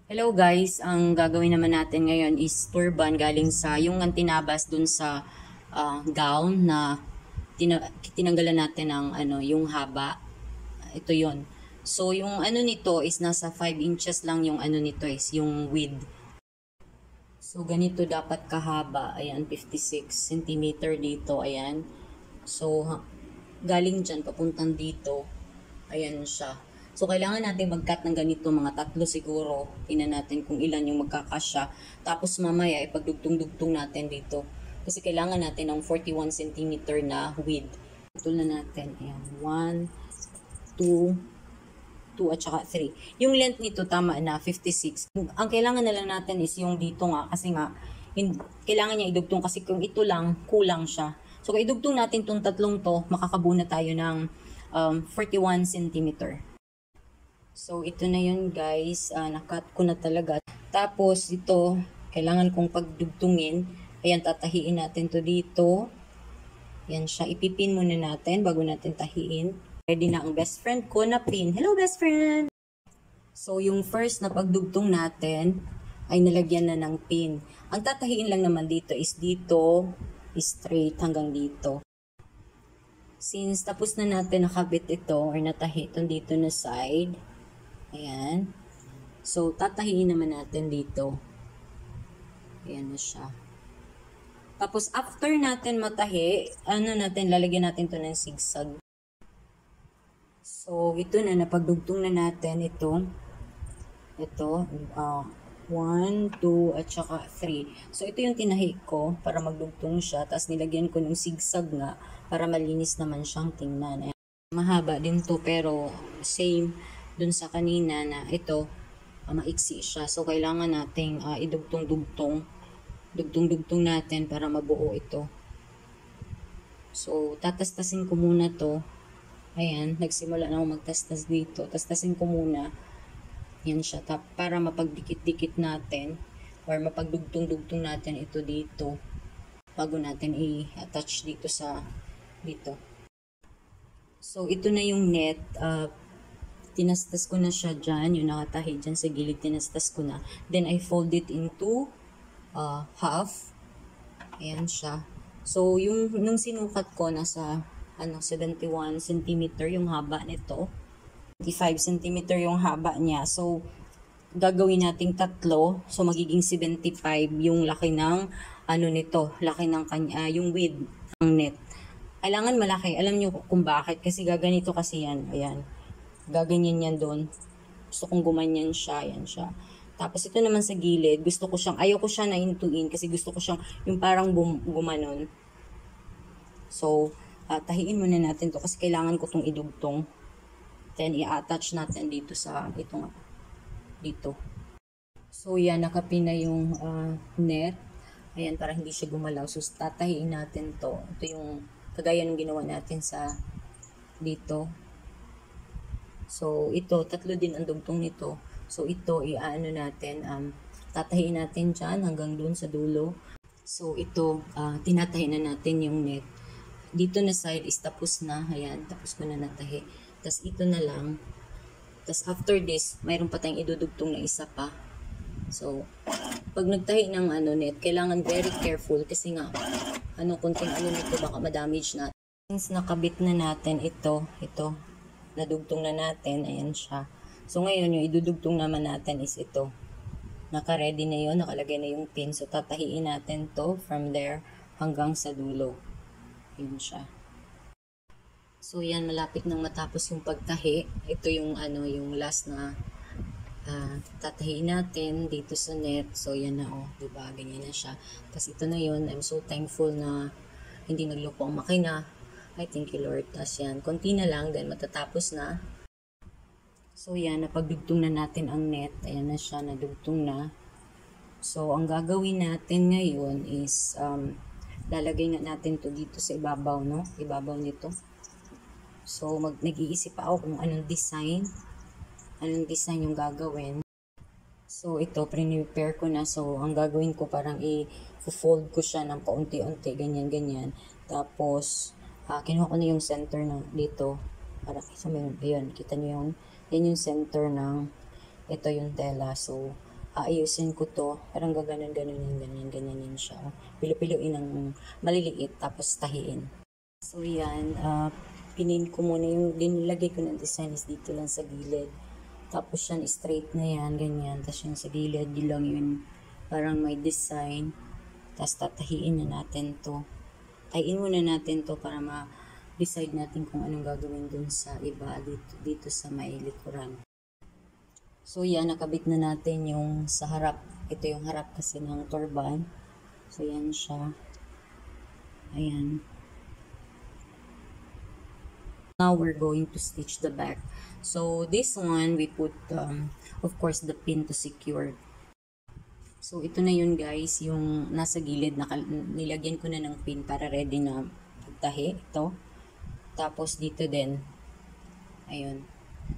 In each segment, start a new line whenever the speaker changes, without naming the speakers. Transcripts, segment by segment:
Hello guys, ang gagawin naman natin ngayon is turban galing sa yung tinabas dun sa gown na tinanggalan natin ng yung haba. Ito yon. So yung nito is nasa 5 inches lang yung nito is yung width. So ganito dapat kahaba. Ayan, 56 centimeter dito. Ayan. So galing dyan papuntang dito. Ayan siya. So, kailangan natin mag-cut ng ganito, mga tatlo siguro. Tingnan natin kung ilan yung magkakasya. Tapos mamaya, ipagdugtong-dugtong natin dito. Kasi kailangan natin ng 41 centimeter na width. Ito na natin. Ayan. 1, 2, 2 at saka 3. Yung length nito tama na 56. Ang kailangan na lang natin is yung dito nga. Kasi nga, kailangan niya idugtong kasi kung ito lang, kulang siya. So, kung idugtong natin itong tatlong to, makakabuo na tayo ng 41 centimeter. So, ito na yun guys. Nakat ko na talaga. Tapos, ito, kailangan kong pagdugtungin. Ayan, tatahiin natin to dito. Ayan siya. Ipipin muna natin bago natin tahiin. Ready na ang best friend ko na pin. Hello, best friend! So, yung first na pagdugtong natin ay nalagyan na ng pin. Ang tatahiin lang naman dito is dito, straight hanggang dito. Since tapos na natin nakabit ito or natahi ito dito na side, ayan. So, tatahiin naman natin dito. Ayan na siya. Tapos, after natin matahi, lalagyan natin to ng zigzag. So, ito na, napagdugtong na natin ito. Ito, 1, 2, at saka 3. So, ito yung tinahi ko para magdugtong siya. Tapos, nilagyan ko ng zigzag nga para malinis naman siyang tingnan. Ayan. Mahaba din to pero same dun sa kanina na ito, maiksi siya. So, kailangan nating idugtong-dugtong. Dugtong-dugtong natin para mabuo ito. So, tatastasin ko muna to. Ayan, nagsimula na ako magtastas dito. Tastasin ko muna. Yan siya. Para mapagdikit-dikit natin or mapagdugtong-dugtong natin ito dito bago natin i-attach dito sa dito. So, ito na yung net. Tinastas ko na siya dyan. Yung nakatahi dyan sa gilid, tinastas ko na. Then, I fold it into half. Ayan siya. So, nung sinukat ko, nasa 71 centimeter yung haba nito. 25 centimeter yung haba niya. So, gagawin nating tatlo. So, magiging 75 yung laki ng nito. Laki ng kanya, yung width ng net. Kailangan malaki. Alam nyo kung bakit. Kasi gaganito kasi yan. Ayan. Gaganyan yan doon. Gusto kong gumanyan siya. Yan siya. Tapos ito naman sa gilid. Ayaw ko siya na intuin. Kasi gusto ko siyang yung parang gumanon. So, tahiin muna natin to kasi kailangan ko itong idugtong. Then, i-attach natin dito sa, dito. So, yan, nakapin na yung net. Ayan, para hindi siya gumalaw. So, tatahiin natin to. Ito yung, kagaya ng ginawa natin sa dito. So, ito, tatlo din ang dugtong nito. So, ito, tatahiin natin dyan hanggang dun sa dulo. So, ito, tinatahi na natin yung net. Dito na side is tapos na. Ayan, tapos ko na natahi. Tapos ito na lang. Tapos after this, mayroon pa tayong idudugtong na isa pa. So, pag nagtahi ng net, kailangan very careful kasi nga, kunting nito baka ma-damage natin. Since nakabit na natin ito, nadugtong na natin, ayan siya. So, ngayon, yung idudugtong naman natin is ito. Naka-ready na yun, nakalagay na yung pin. So, tatahiin natin to from there hanggang sa dulo. Yun siya. So, yan, malapit nang matapos yung pagtahi. Ito yung, yung last na tatahiin natin dito sa net. So, yan na, diba? Ganyan na siya. Tapos, ito na yun. I'm so thankful na hindi nagloko ang makina. I thank you, Lord. Tapos, yan, konti na lang, then matatapos na. So, yan, napagdugtong na natin ang net. Ayan na siya, nadugtong na. So, ang gagawin natin ngayon is, lalagay nga natin to dito sa ibabaw, no? Ibabaw nito. So, nag-iisip ako kung anong design yung gagawin. So, ito, prepare ko na. So, ang gagawin ko, parang i-fold ko siya ng paunti-unti, ganyan-ganyan. Tapos, kinuha ko na yung center na dito. Para sa ayun, kita nyo yan yung center ng, ito yung tela. So, aayusin ko to. Parang ganyan siya. Pilo-piluin ng maliliit, tapos tahiin. So, yan. Pinin ko muna yung dinilagay ko ng design is dito lang sa gilid. Tapos yan, straight na yan, ganyan. Tapos yung sa gilid, yun lang yun. Parang may design. Tapos tatahiin na natin to. Tahiin muna natin to para ma-decide natin kung anong gagawin dun sa iba dito sa may likuran. So yan, nakabit na natin yung sa harap. Ito yung harap kasi ng turban. So yan siya. Ayan. Now we're going to stitch the back. So this one, we put, of course, the pin to secure. So ito na yun guys, yung nasa gilid, nilagyan ko na ng pin para ready na pagtahi. Ito. Tapos dito din. Ayun.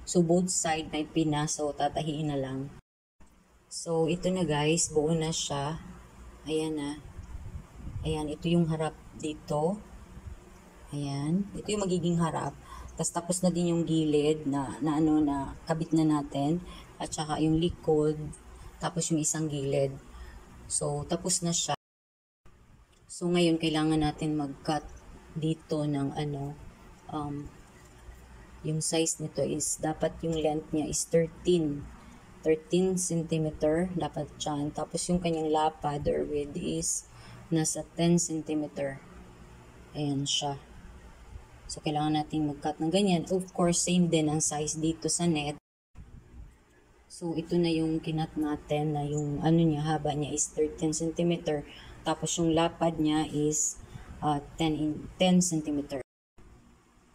So, both side may pin na. So, tatahiin na lang. So, ito na guys. Buo na siya. Ayan na. Ayan. Ito yung harap dito. Ayan. Ito yung magiging harap. Tapos na din yung gilid na kabit na natin. At saka yung likod. Tapos yung isang gilid. So, tapos na siya. So, ngayon kailangan natin mag-cut dito ng yung size nito is, dapat yung length niya is 13 cm dapat dyan. Tapos yung kanyang lapad or width is nasa 10 cm. Ayan siya. So, kailangan natin mag-cut ng ganyan. Of course, same din ang size dito sa net. So, ito na yung kinat natin na yung niya, haba niya is 13 cm. Tapos yung lapad niya is 10 cm.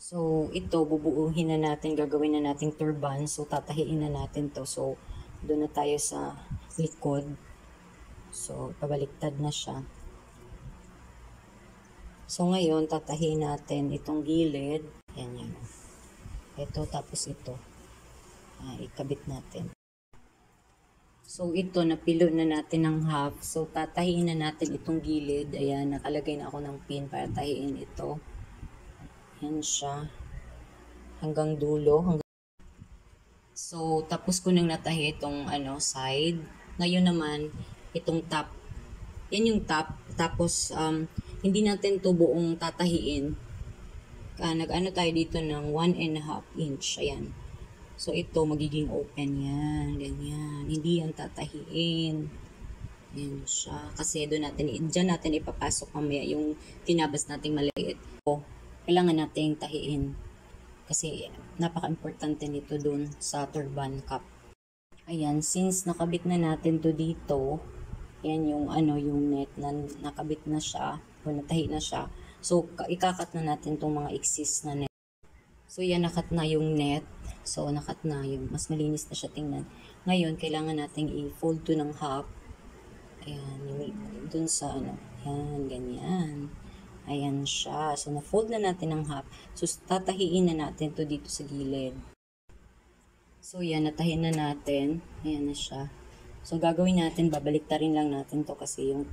So, ito, bubuuhin na natin, gagawin na nating turban. So, tatahiin na natin to. So, doon na tayo sa likod. So, pabaliktad na siya. So, ngayon, tatahiin natin itong gilid. Ayan yan. Ito, tapos ito. Ikabit natin. So, ito, napilo na natin ng half. So, tatahiin na natin itong gilid. Ayan, nakalagay na ako ng pin para tahiin ito. Yan siya. Hanggang dulo. So, tapos ko nang natahi itong side. Ngayon naman, itong top. Yan yung top. Tapos, hindi natin to buong tatahiin. Nag-ano tayo dito ng 1.5 inch. Ayan. So, ito, magiging open yan. Ganyan. Hindi yan tatahiin. Yan siya. Kasi dyan natin ipapasok mamaya yung tinabas nating maliit. So, kailangan nating tahiin. Kasi napaka-importante nito dun sa turban cap. Ayan, since nakabit na natin to dito, yan yung yung net na nakabit na siya, o natahi na siya. So, ikakat na natin tong mga excess na net. So, yan, nakat na yung net. So, nakat na yung mas malinis na siya tingnan. Ngayon, kailangan nating i-fold to ng half. Ayan, yung dun sa yan, ganyan. Ayan siya. So, na-fold na natin ng half. So, tatahiin na natin to dito sa gilid. So, yan. Natahin na natin. Ayan na siya. So, gagawin natin, babaliktarin lang natin to kasi yung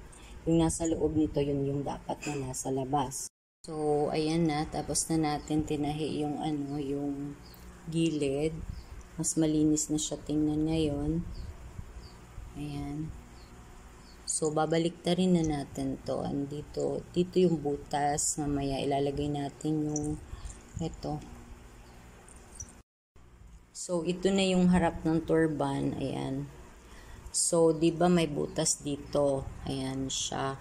nasa loob nito, yun yung dapat na nasa labas. So, ayan na. Tapos na natin tinahi yung yung gilid. Mas malinis na siya tingnan ngayon. Ayan. So, babaliktarin na natin to. Dito yung butas. Mamaya ilalagay natin yung ito. So, ito na yung harap ng turban. Ayan. So, di ba may butas dito? Ayan siya.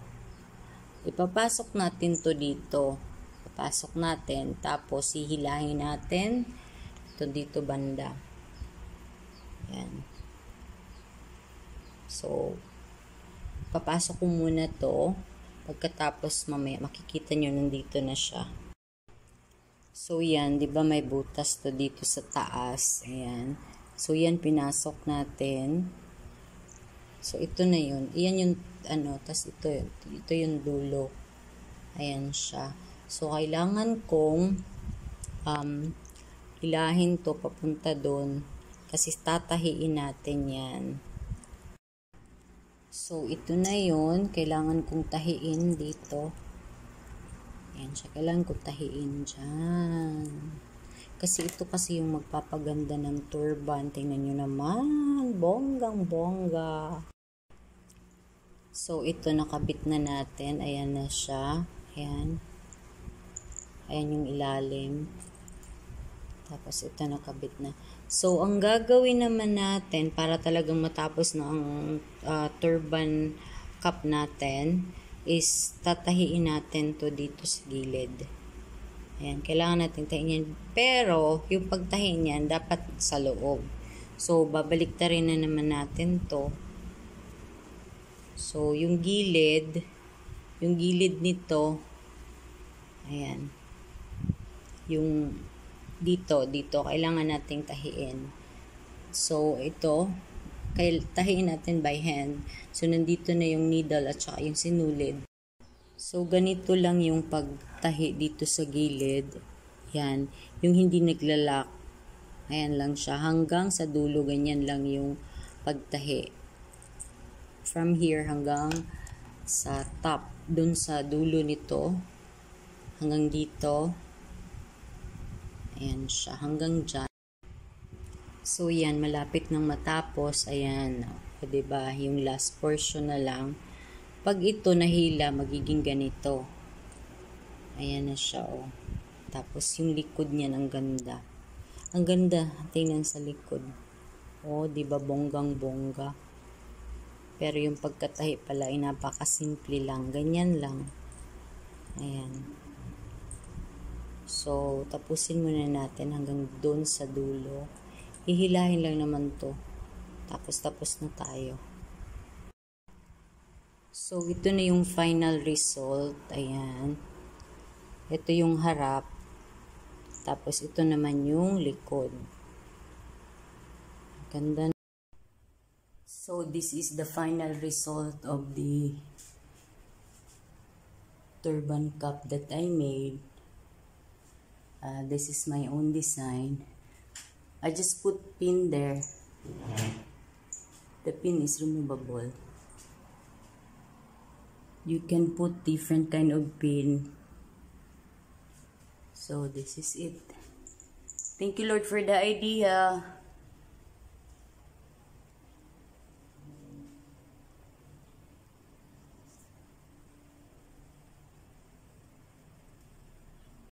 Ipapasok natin to dito. Papasok natin. Tapos, hihilahin natin. Ito dito banda. Ayan. So, papasok ko muna to. Pagkatapos mamaya makikita nyo nandito na siya. So yan, 'di ba may butas to dito sa taas. Ayan. So yan pinasok natin. So ito na 'yun. Iyan yung tas ito yung dulo. Ayan siya. So kailangan kong hilahin to papunta doon kasi tatahiin natin 'yan. So, ito na yun. Kailangan kong tahiin dito. Ayan siya. Kailangan kong tahiin dyan. Kasi ito kasi yung magpapaganda ng turban. Tingnan nyo naman. bonggang-bongga. So, ito nakabit na natin. Ayan na siya. Ayan. Ayan yung ilalim. Tapos, ito nakabit na. So, ang gagawin naman natin para talagang matapos na ang turban cup natin is tatahiin natin to dito sa gilid. Ayan, kailangan natin tahiin yan. Pero, yung pagtahiin yan, dapat sa loob. So, babaliktarin na naman natin to. So, yung gilid nito, ayan, yung dito, kailangan nating tahiin. So, ito, tahiin natin by hand. So, nandito na yung needle at saka yung sinulid. So, ganito lang yung pagtahi dito sa gilid. Yan. Yung hindi naglalak. Ayan lang siya. Hanggang sa dulo, ganyan lang yung pagtahi. From here hanggang sa top. Dun sa dulo nito. Hanggang dito. Ayan siya. Hanggang dyan. So, yan. Malapit nang matapos. Ayan. O, diba? Yung last portion na lang. Pag ito nahila, magiging ganito. Ayan na siya, oh. Tapos, yung likod niyan, ang ganda. Ang ganda. Tingnan sa likod. Oh, diba, bonggang-bongga. Pero yung pagkatahi pala, ay napakasimple lang. Ganyan lang. Ayan. So, tapusin muna natin hanggang doon sa dulo. Hihilahin lang naman to. Tapos na tayo. So, ito na yung final result. Ayan. Ito yung harap. Tapos, ito naman yung likod. Ganda. So, this is the final result of the turban cup that I made. This is my own design. I just put pin there. The pin is removable. You can put different kind of pin. So, this is it. Thank you, Lord, for the idea.